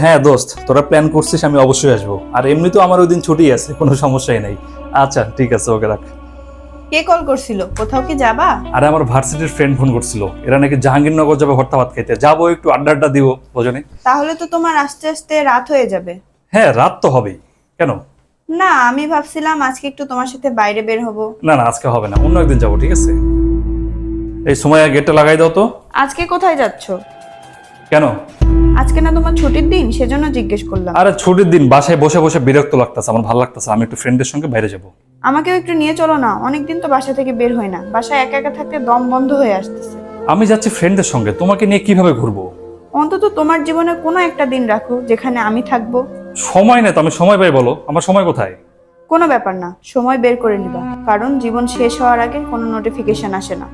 হ্যাঁ দোস্ত, তোরা প্ল্যান করছিস, আমি অবশ্যই আসবো। আর এমনিতেও আমার ওই দিন ছুটি আছে, কোনো সমস্যাই নাই। আচ্ছা ঠিক আছে, ওকে রাখ। কে কল করছিল? কোথাও কি যাবা? আরে আমার ভার্সিটির ফ্রেন্ড ফোন করছিল, এরা নাকি জাহাঙ্গীরনগর যাবে ভর্তা ভাত খাইতে। যাবো, একটু আড্ডা আড্ডা দিব, বোঝনি। তাহলে তো তোমার আস্তে আস্তে রাত হয়ে যাবে। হ্যাঁ, রাত তো হবেই। কেন? না, আমি ভাবছিলাম আজকে একটু তোমার সাথে বাইরে বের হব। না না, আজকে হবে না, অন্য একদিন যাবো, ঠিক আছে? এই সময় গেটটা লাগাই দাও তো। আজকে কোথায় যাচ্ছ? কেন? আজকে না তোমার ছুটির দিন, সেজন্য জিজ্ঞেস করলাম। আরে ছুটির দিন, বাসায় বসে বসে বিরক্ত লাগতেছে, আমার ভালো লাগতেছে, আমি একটু ফ্রেন্ডের সঙ্গে বাইরে যাবো। আমাকেও একটু নিয়ে চলো না, অনেকদিন তো বাসা থেকে বের হয় না, বাসায় একা একা থাকতে দম বন্ধ হয়ে আসতেছে। আমি যাচ্ছি ফ্রেন্ডের সঙ্গে, তোমাকে নিয়ে কিভাবে ঘুরবো? অন্তত তোমার জীবনে কোনো একটা দিন রাখো যেখানে আমি থাকবো। সময় নেই তো, আমি সময় পাই বলো, আমার সময় কোথায়? কোনো ব্যাপার না, সময় বের করে নিবা, কারণ জীবন শেষ হওয়ার আগে কোনো নোটিফিকেশন আসে না।